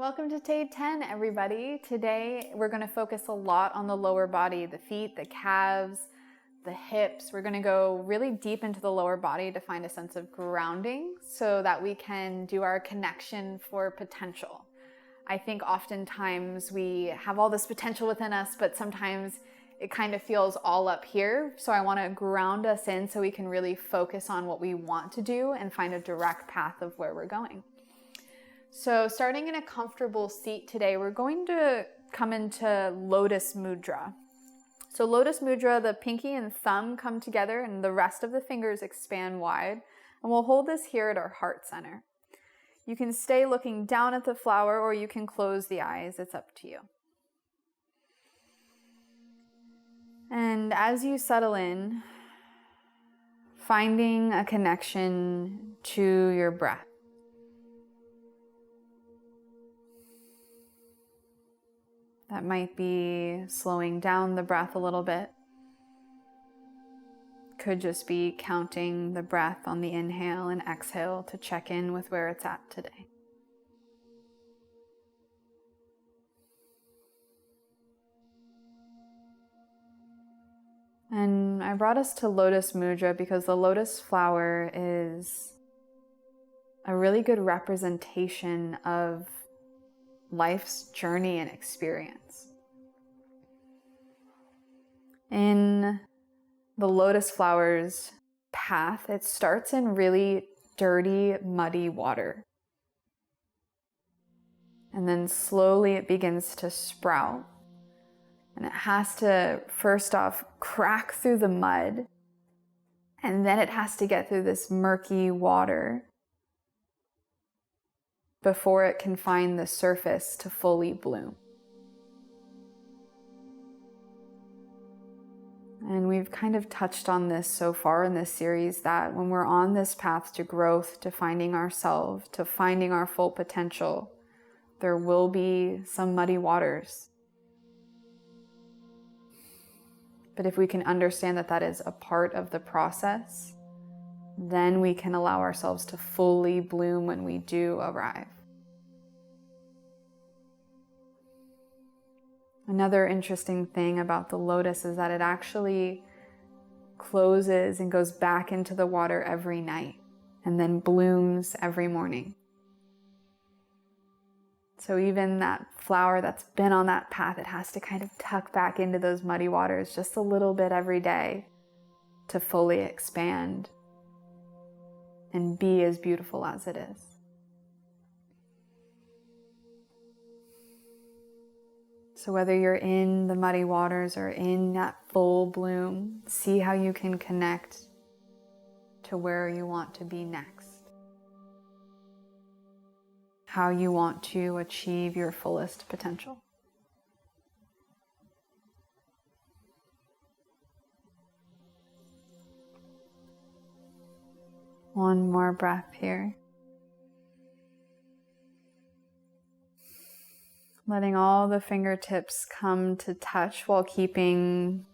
Welcome to day 10, everybody. Today, we're going to focus a lot on the lower body, the feet, the calves, the hips. We're going to go really deep into the lower body to find a sense of grounding so that we can do our connection for potential. I think oftentimes we have all this potential within us, but sometimes it kind of feels all up here. So I want to ground us in so we can really focus on what we want to do and find a direct path of where we're going. So starting in a comfortable seat today, we're going to come into Lotus mudra. So Lotus mudra, the pinky and thumb come together and the rest of the fingers expand wide. And we'll hold this here at our heart center. You can stay looking down at the flower or you can close the eyes. It's up to you. And as you settle in, finding a connection to your breath. That might be slowing down the breath a little bit. Could just be counting the breath on the inhale and exhale to check in with where it's at today. And I brought us to Lotus mudra because the lotus flower is a really good representation of life's journey and experience. In the lotus flower's path, it starts in really dirty, muddy water. And then slowly it begins to sprout. And it has to, first off, crack through the mud. And then it has to get through this murky water before it can find the surface to fully bloom. And we've kind of touched on this so far in this series that when we're on this path to growth, to finding ourselves, to finding our full potential, there will be some muddy waters. But if we can understand that that is a part of the process, then we can allow ourselves to fully bloom when we do arrive. Another interesting thing about the lotus is that it actually closes and goes back into the water every night and then blooms every morning. So even that flower that's been on that path, it has to kind of tuck back into those muddy waters just a little bit every day to fully expand and be as beautiful as it is. So whether you're in the muddy waters or in that full bloom, see how you can connect to where you want to be next. How you want to achieve your fullest potential. One more breath here. Letting all the fingertips come to touch while keeping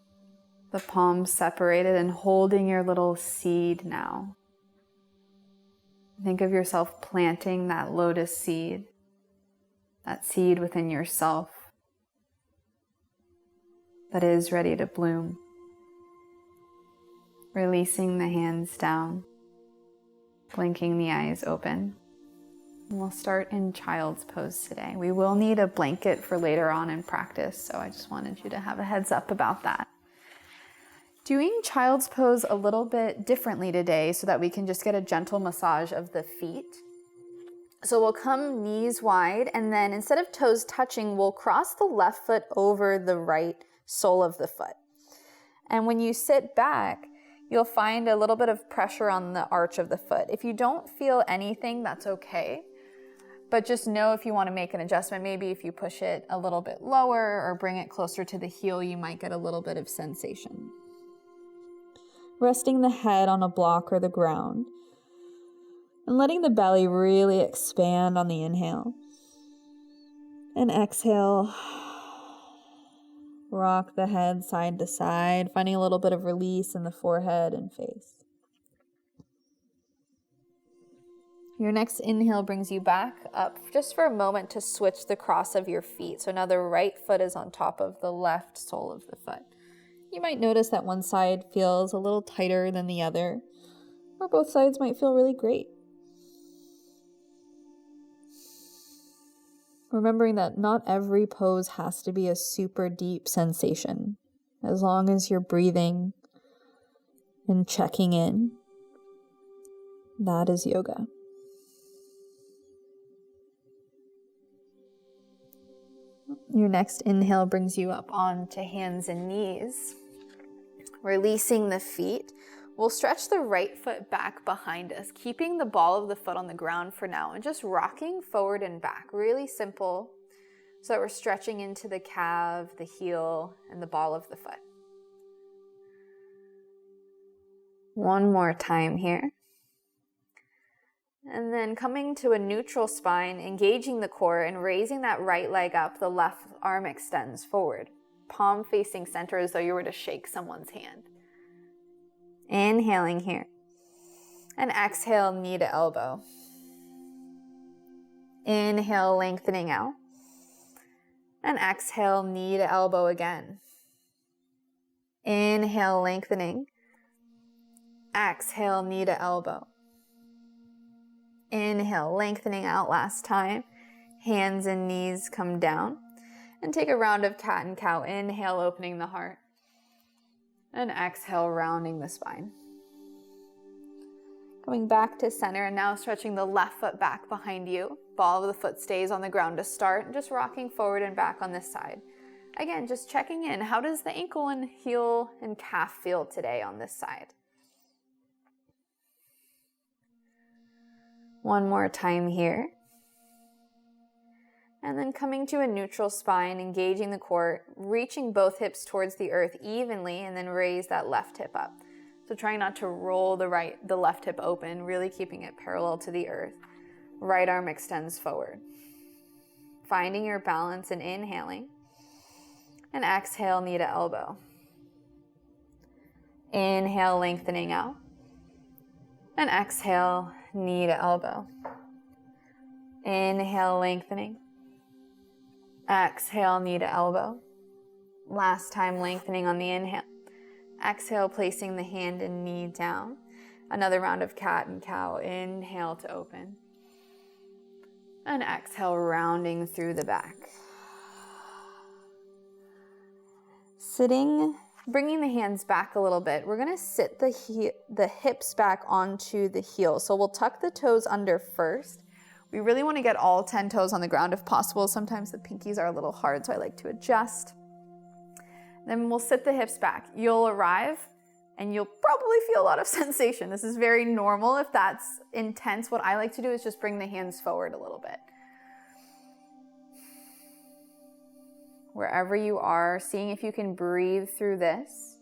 the palms separated and holding your little seed now. Think of yourself planting that lotus seed, that seed within yourself that is ready to bloom. Releasing the hands down, blinking the eyes open. And we'll start in child's pose today. We will need a blanket for later on in practice, so I just wanted you to have a heads up about that. Doing child's pose a little bit differently today so that we can just get a gentle massage of the feet. So we'll come knees wide, and then instead of toes touching, we'll cross the left foot over the right sole of the foot. And when you sit back, you'll find a little bit of pressure on the arch of the foot. If you don't feel anything, that's okay. But just know if you want to make an adjustment, maybe if you push it a little bit lower or bring it closer to the heel, you might get a little bit of sensation. Resting the head on a block or the ground. And letting the belly really expand on the inhale. And exhale. Rock the head side to side, finding a little bit of release in the forehead and face. Your next inhale brings you back up just for a moment to switch the cross of your feet. So now the right foot is on top of the left sole of the foot. You might notice that one side feels a little tighter than the other, or both sides might feel really great. Remembering that not every pose has to be a super deep sensation. As long as you're breathing and checking in, that is yoga. Your next inhale brings you up onto hands and knees. Releasing the feet. We'll stretch the right foot back behind us, keeping the ball of the foot on the ground for now and just rocking forward and back. Really simple, so that we're stretching into the calf, the heel, and the ball of the foot. One more time here. And then coming to a neutral spine, engaging the core and raising that right leg up, the left arm extends forward. Palm facing center as though you were to shake someone's hand. Inhaling here. And exhale, knee to elbow. Inhale, lengthening out. And exhale, knee to elbow again. Inhale, lengthening. Exhale, knee to elbow. Inhale, lengthening out last time. Hands and knees come down. And take a round of cat and cow. Inhale, opening the heart. And exhale, rounding the spine. Coming back to center and now stretching the left foot back behind you. Ball of the foot stays on the ground to start. And just rocking forward and back on this side. Again, just checking in. How does the ankle and heel and calf feel today on this side? One more time here. And then coming to a neutral spine, engaging the core, reaching both hips towards the earth evenly, and then raise that left hip up. So trying not to roll the left hip open, really keeping it parallel to the earth. Right arm extends forward. Finding your balance and inhaling. And exhale, knee to elbow. Inhale, lengthening out. And exhale, knee to elbow. Inhale, lengthening. Exhale, knee to elbow. Last time, lengthening on the inhale. Exhale, placing the hand and knee down. Another round of cat and cow. Inhale to open. And exhale, rounding through the back. Sitting, bringing the hands back a little bit. We're going to sit the hips back onto the heels. So we'll tuck the toes under first. We really want to get all 10 toes on the ground if possible. Sometimes the pinkies are a little hard, so I like to adjust. Then we'll sit the hips back. You'll arrive and you'll probably feel a lot of sensation. This is very normal. If that's intense, what I like to do is just bring the hands forward a little bit. Wherever you are, seeing if you can breathe through this.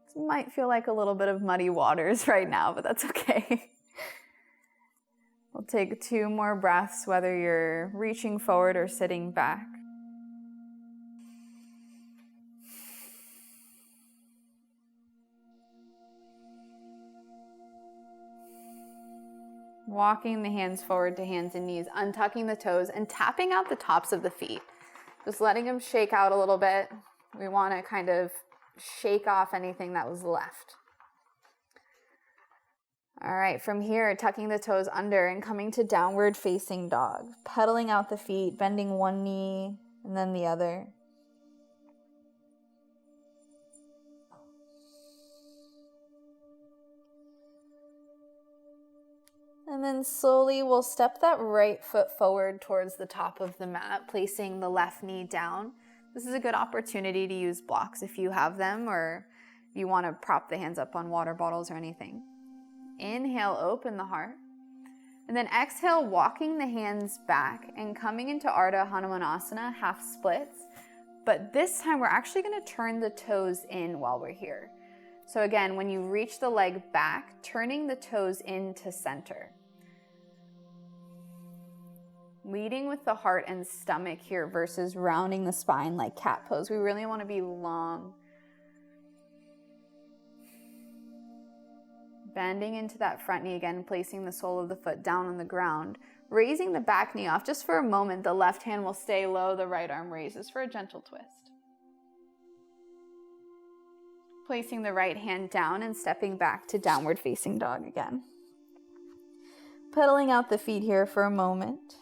This might feel like a little bit of muddy waters right now, but that's okay. We'll take 2 more breaths, whether you're reaching forward or sitting back. Walking the hands forward to hands and knees, untucking the toes and tapping out the tops of the feet. Just letting them shake out a little bit. We want to kind of shake off anything that was left. All right, from here, tucking the toes under and coming to downward facing dog. Pedaling out the feet, bending one knee and then the other. And then slowly we'll step that right foot forward towards the top of the mat, placing the left knee down. This is a good opportunity to use blocks if you have them, or you want to prop the hands up on water bottles or anything. Inhale, open the heart. And then exhale, walking the hands back and coming into Ardha Hanumanasana, half splits. But this time we're actually going to turn the toes in while we're here. So again, when you reach the leg back, turning the toes into center. Leading with the heart and stomach here versus rounding the spine like cat pose. We really want to be long. Bending into that front knee again, placing the sole of the foot down on the ground. Raising the back knee off just for a moment. The left hand will stay low, the right arm raises for a gentle twist. Placing the right hand down and stepping back to downward facing dog again. Pedaling out the feet here for a moment.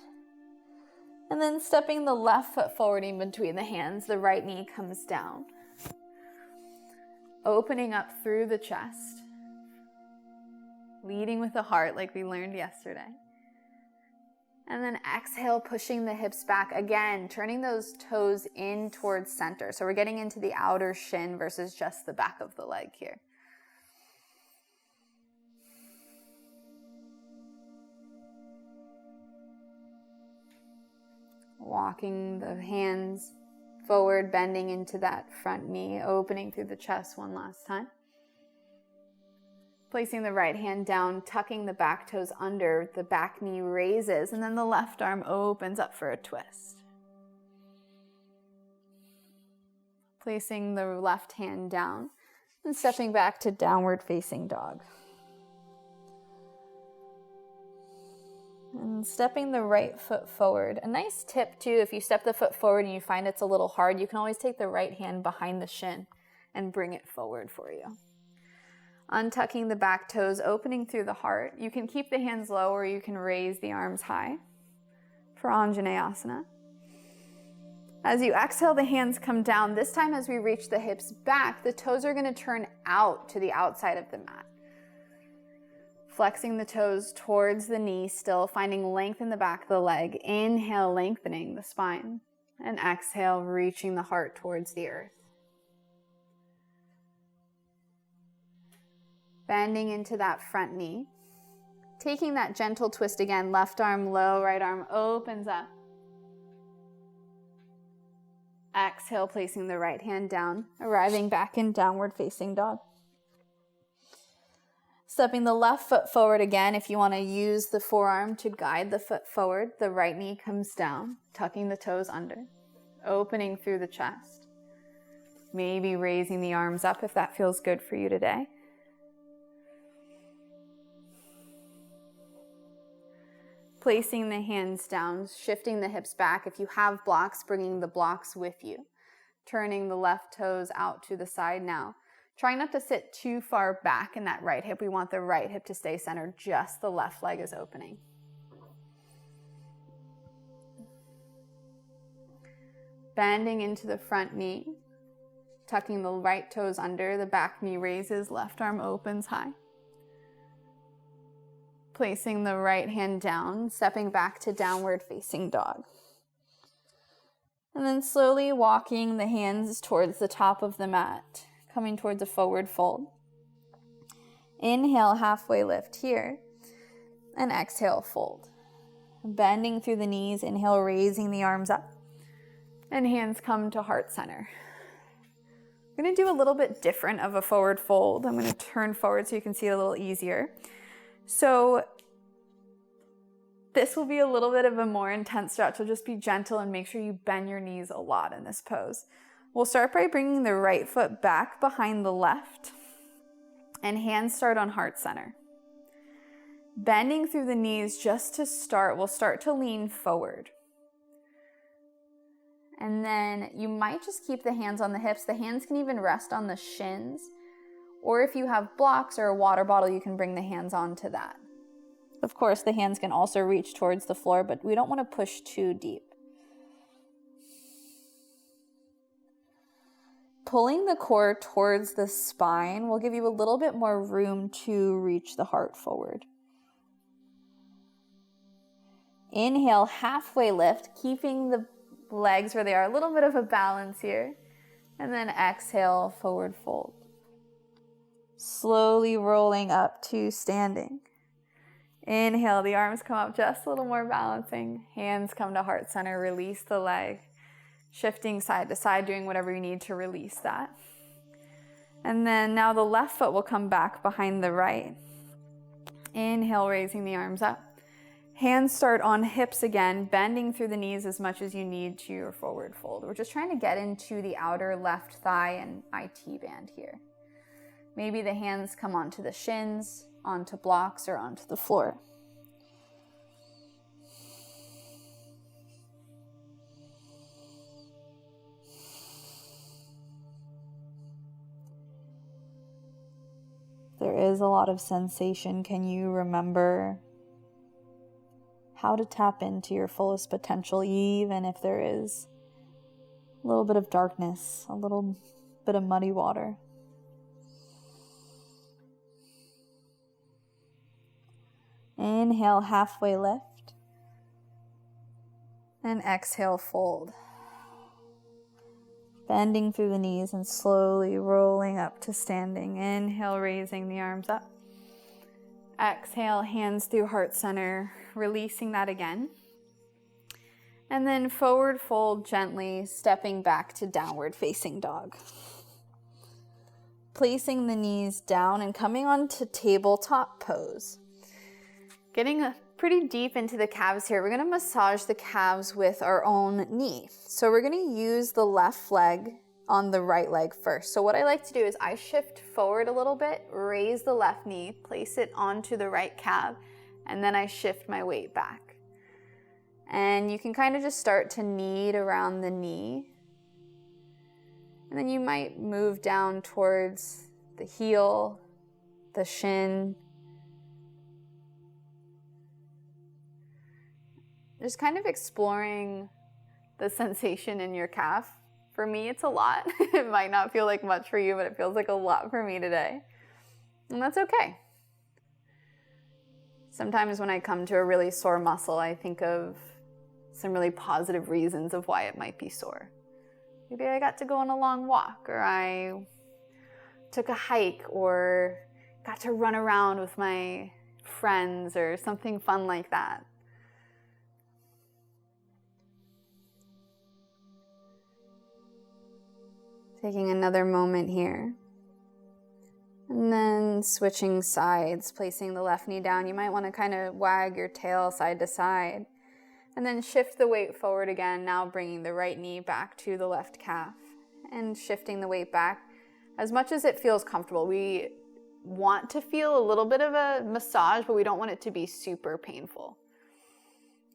And then stepping the left foot forward in between the hands, the right knee comes down. Opening up through the chest. Leading with the heart like we learned yesterday. And then exhale, pushing the hips back again, turning those toes in towards center. So we're getting into the outer shin versus just the back of the leg here. Walking the hands forward, bending into that front knee, opening through the chest one last time. Placing the right hand down, tucking the back toes under, the back knee raises, and then the left arm opens up for a twist. Placing the left hand down and stepping back to downward facing dog. And stepping the right foot forward. A nice tip too, if you step the foot forward and you find it's a little hard, you can always take the right hand behind the shin and bring it forward for you. Untucking the back toes, opening through the heart. You can keep the hands low or you can raise the arms high for Anjaneyasana. As you exhale, the hands come down. This time as we reach the hips back, the toes are going to turn out to the outside of the mat. Flexing the toes towards the knee, still finding length in the back of the leg. Inhale, lengthening the spine. And exhale, reaching the heart towards the earth. Bending into that front knee. Taking that gentle twist again, left arm low, right arm opens up. Exhale, placing the right hand down, arriving back in downward facing dog. Stepping the left foot forward again. If you want to use the forearm to guide the foot forward, the right knee comes down, tucking the toes under, opening through the chest. Maybe raising the arms up if that feels good for you today. Placing the hands down, shifting the hips back. If you have blocks, bringing the blocks with you. Turning the left toes out to the side now. Try not to sit too far back in that right hip. We want the right hip to stay centered, just the left leg is opening. Bending into the front knee, tucking the right toes under, the back knee raises, left arm opens high. Placing the right hand down, stepping back to downward facing dog. And then slowly walking the hands towards the top of the mat, coming towards a forward fold. Inhale, halfway lift here, and exhale, fold. Bending through the knees, inhale, raising the arms up, and hands come to heart center. I'm going to do a little bit different of a forward fold. I'm going to turn forward so you can see it a little easier. So this will be a little bit of a more intense stretch, so just be gentle and make sure you bend your knees a lot in this pose. We'll start by bringing the right foot back behind the left, and hands start on heart center. Bending through the knees just to start, we'll start to lean forward. And then you might just keep the hands on the hips. The hands can even rest on the shins. Or if you have blocks or a water bottle, you can bring the hands onto that. Of course, the hands can also reach towards the floor, but we don't want to push too deep. Pulling the core towards the spine will give you a little bit more room to reach the heart forward. Inhale, halfway lift, keeping the legs where they are, a little bit of a balance here. And then exhale, forward fold. Slowly rolling up to standing. Inhale, the arms come up just a little more balancing. Hands come to heart center, release the leg. Shifting side to side, doing whatever you need to release that. And then now the left foot will come back behind the right. Inhale, raising the arms up. Hands start on hips again, bending through the knees as much as you need to your forward fold. We're just trying to get into the outer left thigh and IT band here. Maybe the hands come onto the shins, onto blocks or onto the floor. There is a lot of sensation. Can you remember how to tap into your fullest potential, even if there is a little bit of darkness, a little bit of muddy water? Inhale, halfway lift. And exhale, fold. Bending through the knees and slowly rolling up to standing. Inhale, raising the arms up. Exhale, hands through heart center, releasing that again. And then forward fold gently, stepping back to downward facing dog. Placing the knees down and coming onto tabletop pose. Getting pretty deep into the calves here. We're going to massage the calves with our own knee. So we're going to use the left leg on the right leg first. So what I like to do is I shift forward a little bit, raise the left knee, place it onto the right calf, and then I shift my weight back. And you can kind of just start to knead around the knee. And then you might move down towards the heel, the shin. Just kind of exploring the sensation in your calf. For me, it's a lot. It might not feel like much for you, but it feels like a lot for me today. And that's okay. Sometimes when I come to a really sore muscle, I think of some really positive reasons of why it might be sore. Maybe I got to go on a long walk, or I took a hike, or got to run around with my friends, or something fun like that. Taking another moment here. And then switching sides, placing the left knee down. You might want to kind of wag your tail side to side. And then shift the weight forward again, now bringing the right knee back to the left calf. And shifting the weight back as much as it feels comfortable. We want to feel a little bit of a massage, but we don't want it to be super painful.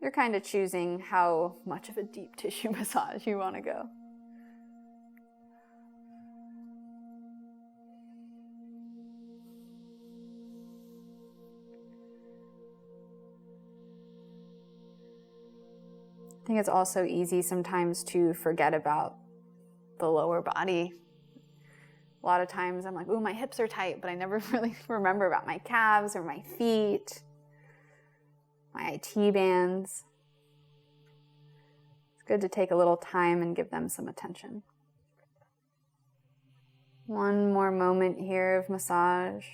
You're kind of choosing how much of a deep tissue massage you want to go. I think it's also easy sometimes to forget about the lower body. A lot of times I'm like, ooh, my hips are tight, but I never really remember about my calves or my feet, my IT bands. It's good to take a little time and give them some attention. One more moment here of massage.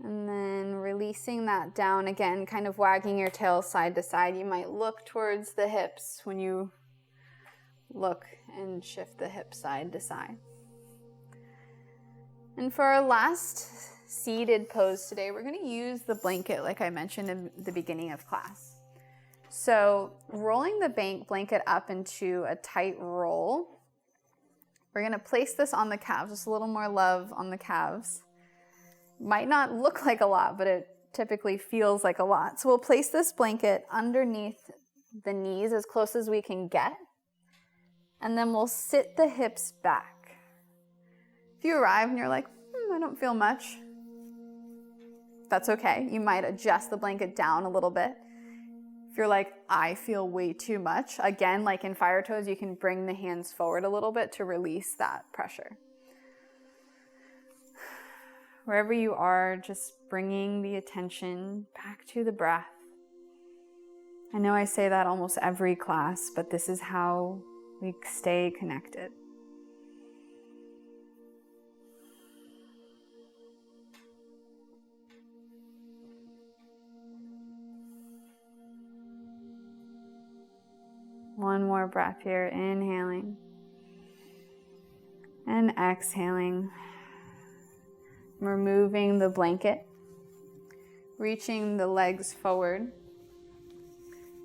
And then releasing that down again, kind of wagging your tail side to side. You might look towards the hips when you look and shift the hip side to side. And for our last seated pose today, we're going to use the blanket like I mentioned in the beginning of class. So rolling the blanket up into a tight roll. We're going to place this on the calves, just a little more love on the calves. Might not look like a lot, but it typically feels like a lot. So we'll place this blanket underneath the knees as close as we can get. And then we'll sit the hips back. If you arrive and you're like, I don't feel much, that's okay. You might adjust the blanket down a little bit. If you're like, I feel way too much, again, like in fire toes, you can bring the hands forward a little bit to release that pressure. Wherever you are, just bringing the attention back to the breath. I know I say that almost every class, but this is how we stay connected. One more breath here, inhaling and exhaling. Removing the blanket, reaching the legs forward.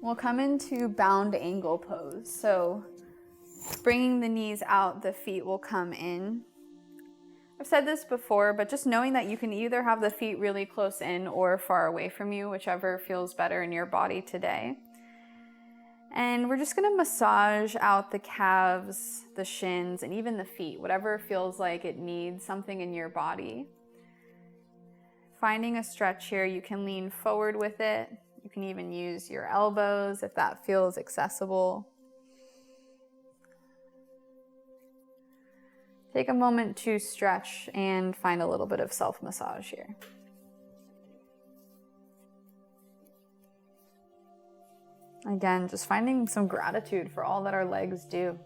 We'll come into bound angle pose. So bringing the knees out, the feet will come in. I've said this before, but just knowing that you can either have the feet really close in or far away from you, whichever feels better in your body today. And we're just going to massage out the calves, the shins, and even the feet, whatever feels like it needs something in your body. Finding a stretch here, you can lean forward with it. You can even use your elbows if that feels accessible. Take a moment to stretch and find a little bit of self-massage here. Again, just finding some gratitude for all that our legs do.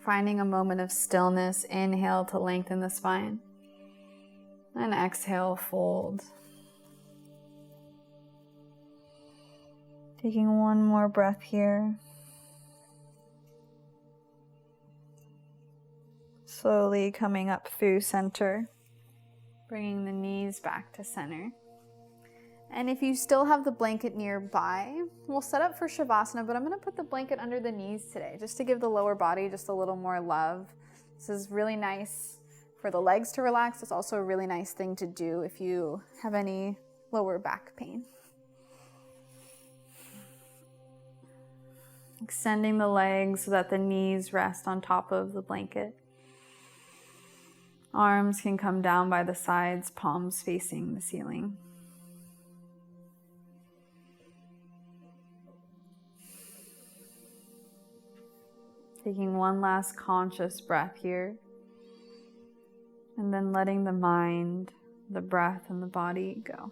Finding a moment of stillness, inhale to lengthen the spine, and exhale, fold. Taking one more breath here. Slowly coming up through center, bringing the knees back to center. And if you still have the blanket nearby, we'll set up for Savasana, but I'm going to put the blanket under the knees today just to give the lower body just a little more love. This is really nice for the legs to relax. It's also a really nice thing to do if you have any lower back pain. Extending the legs so that the knees rest on top of the blanket. Arms can come down by the sides, palms facing the ceiling. Taking one last conscious breath here, and then letting the mind, the breath, and the body go.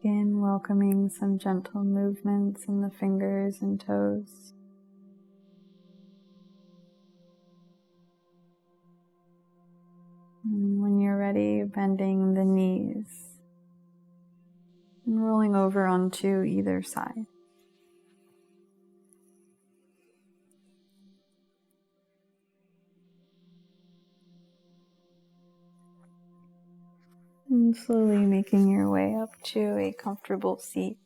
Again, welcoming some gentle movements in the fingers and toes. And when you're ready, bending the knees and rolling over onto either side. And slowly making your way up to a comfortable seat.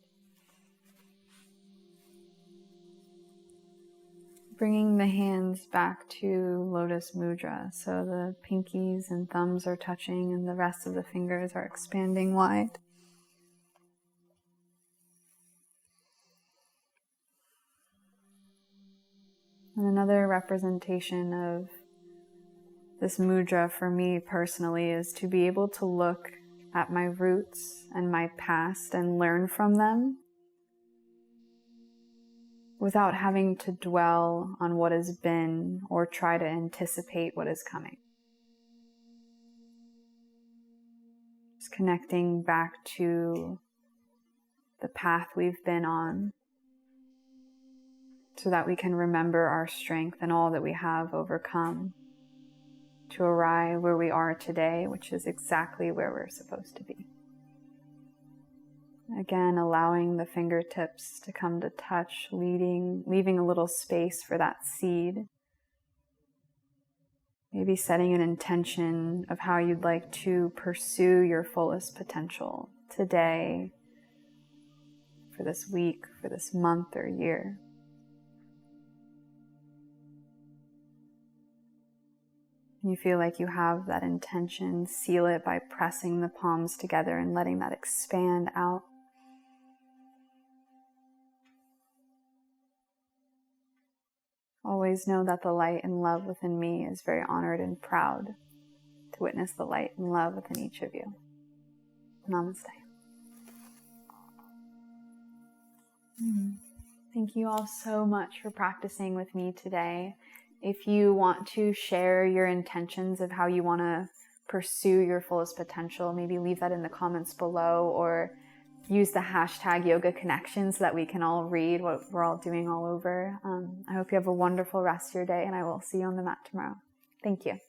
Bringing the hands back to Lotus mudra. So the pinkies and thumbs are touching and the rest of the fingers are expanding wide. And another representation of this mudra for me personally is to be able to look at my roots and my past and learn from them without having to dwell on what has been or try to anticipate what is coming. Just connecting back to the path we've been on so that we can remember our strength and all that we have overcome to arrive where we are today, which is exactly where we're supposed to be. Again, allowing the fingertips to come to touch, leaving a little space for that seed. Maybe setting an intention of how you'd like to pursue your fullest potential today, for this week, for this month or year. You feel like you have that intention, seal it by pressing the palms together and letting that expand out. Always know that the light and love within me is very honored and proud to witness the light and love within each of you. Namaste. Thank you all so much for practicing with me today. If you want to share your intentions of how you want to pursue your fullest potential, maybe leave that in the comments below or use the hashtag yoga connection so that we can all read what we're all doing all over. I hope you have a wonderful rest of your day and I will see you on the mat tomorrow. Thank you.